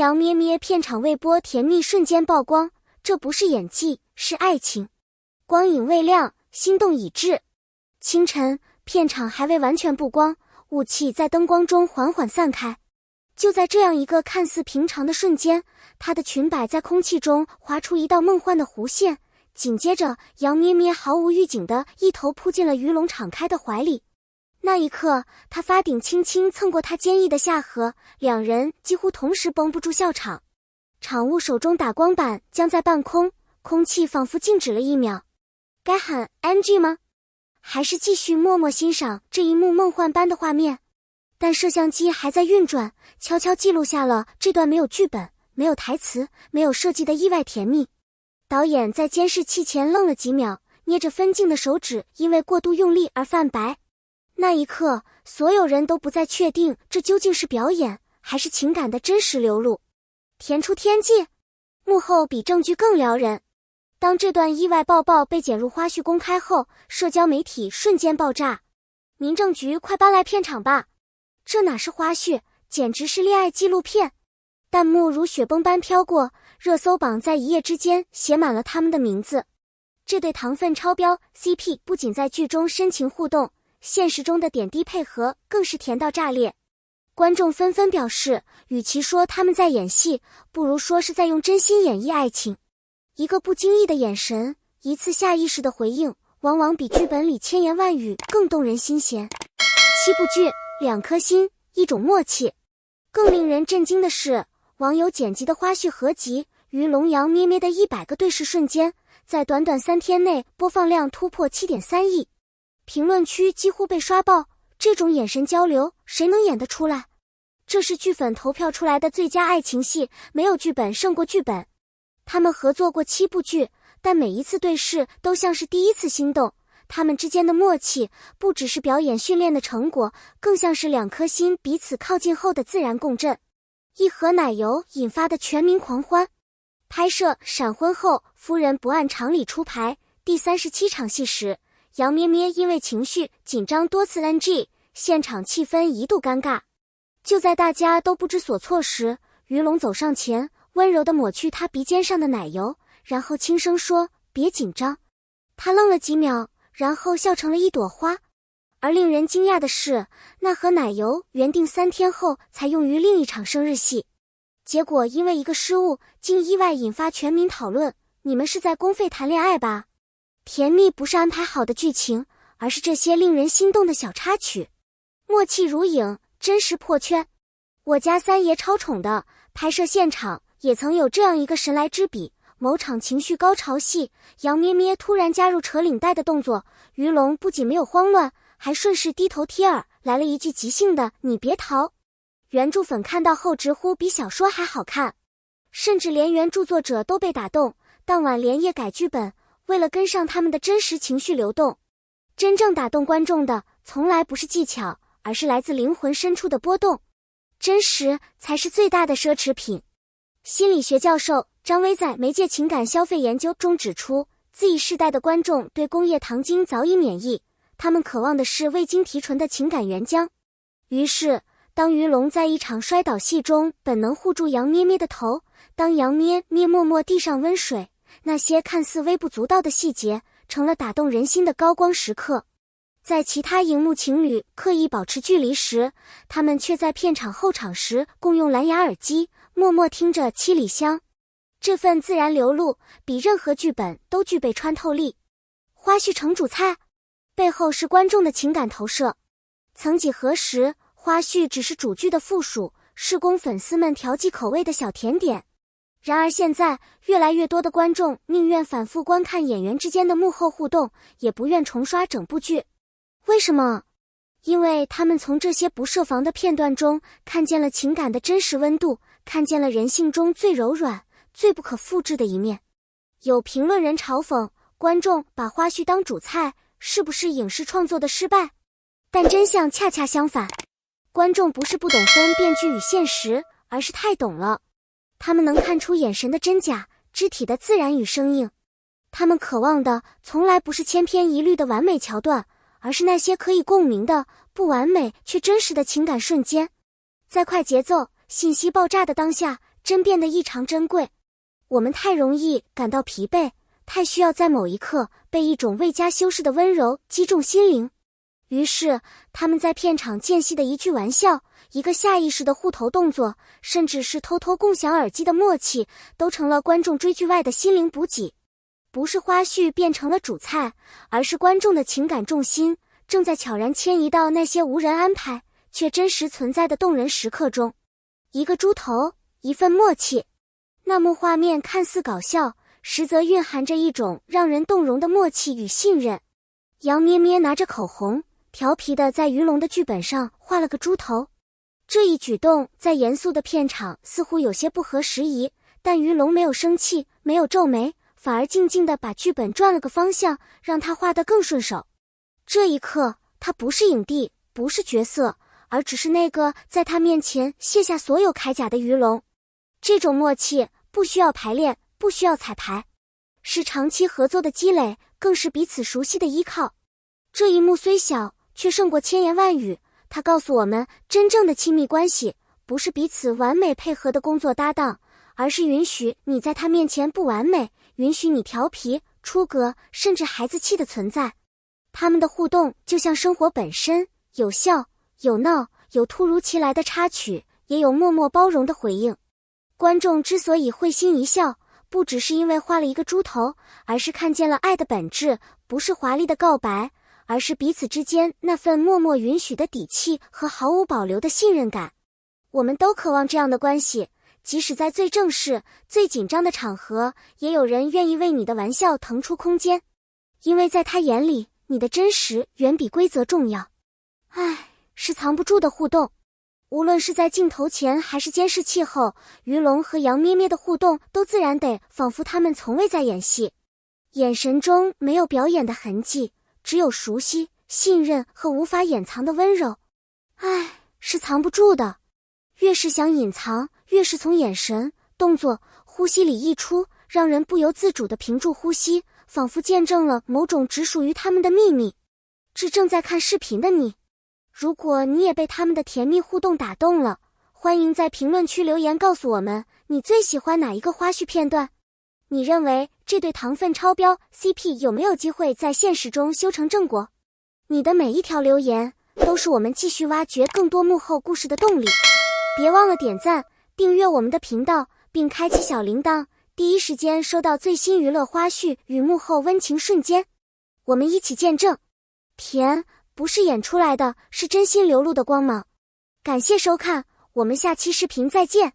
羊咩咩片场未播甜蜜瞬间曝光，这不是演技，是爱情。光影未亮，心动已至。清晨，片场还未完全曝光，雾气在灯光中缓缓散开。就在这样一个看似平常的瞬间，她的裙摆在空气中划出一道梦幻的弧线，紧接着羊咩咩毫无预警地一头扑进了鱼龙敞开的怀里。那一刻，他发顶轻轻蹭过他坚毅的下颌，两人几乎同时绷不住笑场。场务手中打光板僵在半空，空气仿佛静止了一秒。该喊 NG 吗？还是继续默默欣赏这一幕梦幻般的画面？但摄像机还在运转，悄悄记录下了这段没有剧本、没有台词、没有设计的意外甜蜜。导演在监视器前愣了几秒，捏着分镜的手指因为过度用力而泛白。那一刻，所有人都不再确定这究竟是表演，还是情感的真实流露。甜出天际，幕后比证据更撩人。当这段意外抱抱被剪入花絮公开后，社交媒体瞬间爆炸。民政局快搬来片场吧！这哪是花絮，简直是恋爱纪录片。弹幕如雪崩般飘过，热搜榜在一夜之间写满了他们的名字。这对糖分超标 CP 不仅在剧中深情互动，现实中的点滴配合更是甜到炸裂。观众纷纷表示，与其说他们在演戏，不如说是在用真心演绎爱情。一个不经意的眼神，一次下意识的回应，往往比剧本里千言万语更动人心弦。7部剧，2颗心，一种默契。更令人震惊的是，网友剪辑的花絮合集于龙羊咩咩的100个对视瞬间，在短短3天内播放量突破 7.3 亿。评论区几乎被刷爆，这种眼神交流，谁能演得出来？这是剧粉投票出来的最佳爱情戏，没有剧本胜过剧本。他们合作过7部剧，但每一次对视都像是第一次心动。他们之间的默契，不只是表演训练的成果，更像是2颗心彼此靠近后的自然共振。一盒奶油引发的全民狂欢。拍摄闪婚后，夫人不按常理出牌第37场戏时，羊咩咩因为情绪紧张多次 NG， 现场气氛一度尴尬。就在大家都不知所措时，于龙走上前，温柔地抹去他鼻尖上的奶油，然后轻声说：“别紧张。”他愣了几秒，然后笑成了一朵花。而令人惊讶的是，那盒奶油原定3天后才用于另一场生日戏，结果因为一个失误，竟意外引发全民讨论。你们是在公费谈恋爱吧？甜蜜不是安排好的剧情，而是这些令人心动的小插曲。默契如影，真实破圈。我家三爷超宠的拍摄现场也曾有这样一个神来之笔。某场情绪高潮戏，羊咩咩突然加入扯领带的动作，于龙不仅没有慌乱，还顺势低头贴耳，来了一句即兴的“你别逃”。原著粉看到后直呼比小说还好看，甚至连原著作者都被打动，当晚连夜改剧本，为了跟上他们的真实情绪流动。真正打动观众的，从来不是技巧，而是来自灵魂深处的波动。真实才是最大的奢侈品。心理学教授张威在《媒介情感消费研究》中指出， Z 世代的观众对工业糖精早已免疫，他们渴望的是未经提纯的情感原浆。于是，当于龙在一场摔倒戏中本能护住羊咩咩的头，当羊咩咩默默递上温水，那些看似微不足道的细节，成了打动人心的高光时刻。在其他荧幕情侣刻意保持距离时，他们却在片场后场时共用蓝牙耳机，默默听着七里香。这份自然流露，比任何剧本都具备穿透力。花絮成主菜，背后是观众的情感投射。曾几何时，花絮只是主剧的附属，是供粉丝们调剂口味的小甜点。然而现在，越来越多的观众宁愿反复观看演员之间的幕后互动，也不愿重刷整部剧。为什么？因为他们从这些不设防的片段中看见了情感的真实温度，看见了人性中最柔软、最不可复制的一面。有评论人嘲讽，观众把花絮当主菜，是不是影视创作的失败？但真相恰恰相反，观众不是不懂分辨剧与现实，而是太懂了。他们能看出眼神的真假，肢体的自然与生硬。他们渴望的从来不是千篇一律的完美桥段，而是那些可以共鸣的、不完美却真实的情感瞬间。在快节奏、信息爆炸的当下，真变得异常珍贵。我们太容易感到疲惫，太需要在某一刻被一种未加修饰的温柔击中心灵。于是他们在片场间隙的一句玩笑，一个下意识的互投动作，甚至是偷偷共享耳机的默契，都成了观众追剧外的心灵补给。不是花絮变成了主菜，而是观众的情感重心正在悄然迁移到那些无人安排却真实存在的动人时刻中。一个猪头，一份默契。那幕画面看似搞笑，实则蕴含着一种让人动容的默契与信任。杨咩咩拿着口红，调皮地在于龙的剧本上画了个猪头。这一举动在严肃的片场似乎有些不合时宜，但于龙没有生气，没有皱眉，反而静静地把剧本转了个方向，让他画得更顺手。这一刻，他不是影帝，不是角色，而只是那个在他面前卸下所有铠甲的于龙。这种默契不需要排练，不需要彩排，是长期合作的积累，更是彼此熟悉的依靠。这一幕虽小，却胜过千言万语。它告诉我们，真正的亲密关系不是彼此完美配合的工作搭档，而是允许你在他面前不完美，允许你调皮、出格，甚至孩子气的存在。他们的互动就像生活本身，有笑，有闹，有突如其来的插曲，也有默默包容的回应。观众之所以会心一笑，不只是因为画了一个猪头，而是看见了爱的本质，不是华丽的告白，而是彼此之间那份默默允许的底气和毫无保留的信任感。我们都渴望这样的关系，即使在最正式、最紧张的场合，也有人愿意为你的玩笑腾出空间，因为在他眼里，你的真实远比规则重要。是藏不住的互动。无论是在镜头前还是监视器后，于龙和杨咩咩的互动都自然得仿佛他们从未在演戏，眼神中没有表演的痕迹，只有熟悉、信任和无法掩藏的温柔。是藏不住的。越是想隐藏，越是从眼神、动作、呼吸里溢出，让人不由自主地屏住呼吸，仿佛见证了某种只属于他们的秘密。致正在看视频的你，如果你也被他们的甜蜜互动打动了，欢迎在评论区留言告诉我们你最喜欢哪一个花絮片段。你认为这对糖分超标 CP 有没有机会在现实中修成正果？你的每一条留言都是我们继续挖掘更多幕后故事的动力。别忘了点赞、订阅我们的频道，并开启小铃铛，第一时间收到最新娱乐花絮与幕后温情瞬间。我们一起见证，甜不是演出来的，是真心流露的光芒。感谢收看，我们下期视频再见。